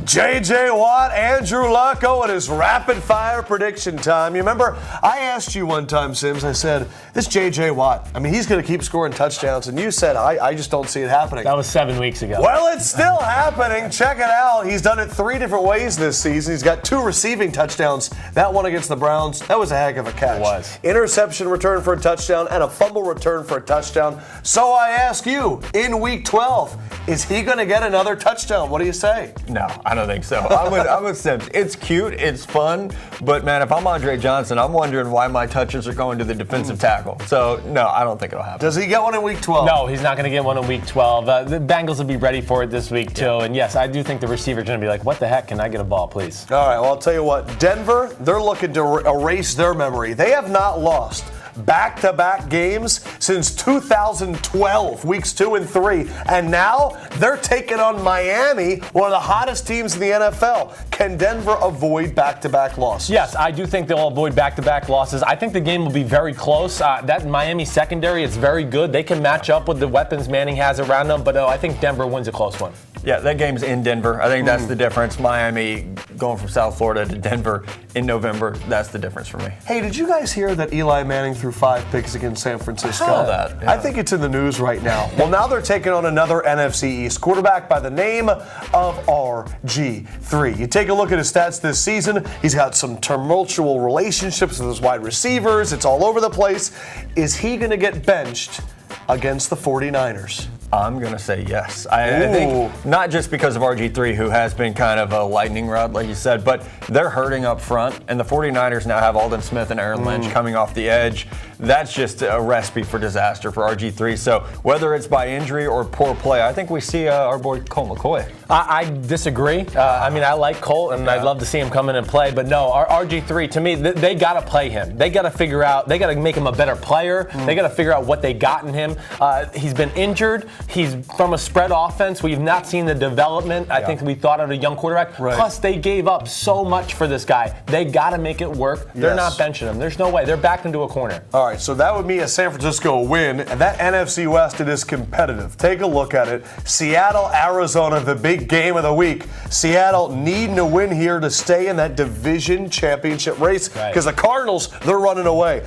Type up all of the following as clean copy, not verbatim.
J.J. Watt, Andrew Luck, it is rapid fire prediction time. You remember, I asked you one time, Sims, I said, this J.J. Watt, I mean, he's going to keep scoring touchdowns, and you said, I just don't see it happening. That was 7 weeks ago. Well, it's still happening. Check it out. He's done it 3 different ways this season. He's got 2 receiving touchdowns. That one against the Browns, that was a heck of a catch. It was. Interception return for a touchdown and a fumble return for a touchdown. So I ask you, in Week 12, is he going to get another touchdown? What do you say? No, I don't think so. I'm with Sims. It's cute, it's fun, but man, if I'm Andre Johnson, I'm wondering why my touches are going to the defensive tackle. So no, I don't think it'll happen. Does he get one in Week 12? No, he's not going to get one in Week 12. The Bengals will be ready for it this week too. Yeah. And yes, I do think the receiver's going to be like, what the heck? Can I get a ball, please? All right, well, I'll tell you what. Denver, they're looking to erase their memory. They have not lost back-to-back games since 2012, weeks 2 and 3. And now they're taking on Miami, one of the hottest teams in the NFL. Can Denver avoid back-to-back losses? Yes, I do think they'll avoid back-to-back losses. I think the game will be very close. That Miami secondary is very good. They can match up with the weapons Manning has around them, but I think Denver wins a close one. Yeah, that game's in Denver. I think that's the difference. Miami going from South Florida to Denver in November, that's the difference for me. Hey, did you guys hear that Eli Manning threw 5 picks against San Francisco? I saw that. Yeah. I think it's in the news right now. Well, now they're taking on another NFC East quarterback by the name of RG3. You take a look at his stats this season. He's got some tumultuous relationships with his wide receivers. It's all over the place. Is he going to get benched against the 49ers? I'm going to say yes. I think not just because of RG3, who has been kind of a lightning rod, like you said, but they're hurting up front, and the 49ers now have Aldon Smith and Aaron Lynch coming off the edge. That's just a recipe for disaster for RG3. So whether it's by injury or poor play, I think we see our boy Colt McCoy. I disagree. I mean, I like Colt, and I'd love to see him come in and play. But no, our RG3, to me, they got to play him. They got to figure out, they got to make him a better player. They got to figure out what they got in him. He's been injured. He's from a spread offense. We've not seen the development I think we thought of a young quarterback. Right. Plus, they gave up so much for this guy. They got to make it work. They're not benching him. There's no way. They're backed into a corner. All right, so that would be a San Francisco win. And that NFC West, it is competitive. Take a look at it. Seattle, Arizona, the big game of the week. Seattle needing a win here to stay in that division championship race because the Cardinals, they're running away.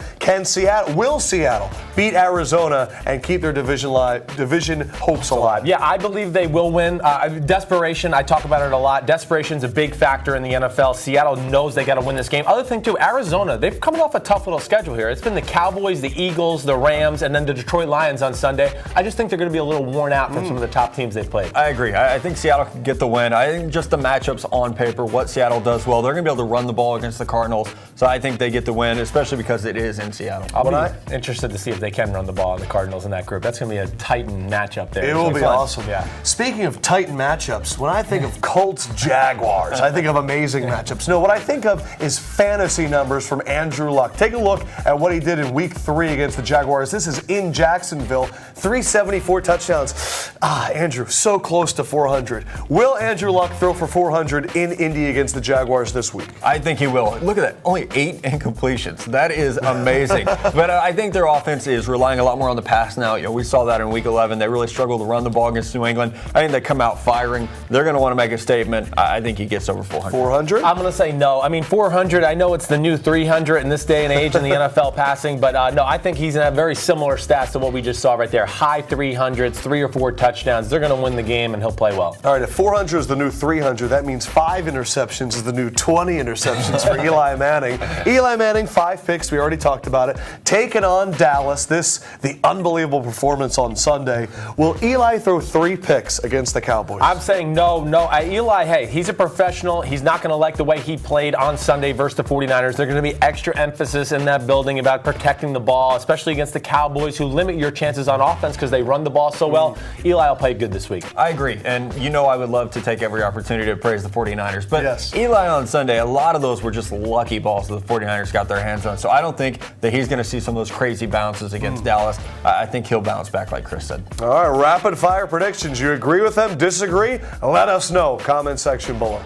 Will Seattle beat Arizona and keep their division hopes alive? Yeah, I believe they will win. Desperation, I talk about it a lot. Desperation's a big factor in the NFL. Seattle knows they got to win this game. Other thing, too, Arizona, they've coming off a tough little schedule here. It's been the Cowboys, the Eagles, the Rams, and then the Detroit Lions on Sunday. I just think they're going to be a little worn out from some of the top teams they've played. I agree. I think Seattle can get the win. I think just the matchups on paper, what Seattle does well, they're going to be able to run the ball against the Cardinals. So I think they get the win, especially because it is in Seattle. I'll be interested to see if they can run the ball on the Cardinals in that group. That's going to be a Titan matchup there. It will be awesome. Yeah. Speaking of Titan matchups, when I think of Colts Jaguars, I think of amazing matchups. No, what I think of is fantasy numbers from Andrew Luck. Take a look at what he did in Week 3 against the Jaguars. This is in Jacksonville. 374 touchdowns. Andrew, so close to 400. Will Andrew Luck throw for 400 in Indy against the Jaguars this week? I think he will. Look at that. Only 8 incompletions. That is amazing. But I think their offense is relying a lot more on the pass now. You know, we saw that in Week 11. They really struggled to run the ball against New England. I think they come out firing. They're going to want to make a statement. I think he gets over 400. 400? I'm going to say no. I mean, 400, I know it's the new 300 in this day and age in the NFL passing, but no, I think he's going to have very similar stats to what we just saw right there. High 300s, 3 or 4 touchdowns. They're going to win the game, and he'll play well. All right, if 400 is the new 300, that means 5 interceptions is the new 20 interceptions for Eli Manning. Eli Manning, 5 picks. We already talked about it. Taking on Dallas, the unbelievable performance on Sunday. Will Eli throw 3 picks against the Cowboys? I'm saying no. Eli, hey, he's a professional. He's not going to like the way he played on Sunday versus the 49ers. There's going to be extra emphasis in that building about protecting the ball, especially against the Cowboys, who limit your chances on offense because they run the ball so well. Eli will play good this week. I agree. And you know I would love to take every opportunity to praise the 49ers. But Eli on Sunday, a lot of those were just lucky balls that the 49ers got their hands on. So I don't think that he's going to see some of those crazy bounces against Dallas. I think he'll bounce back like Chris said. All right, rapid fire predictions. You agree with them? Disagree? Let us know. Comment section below.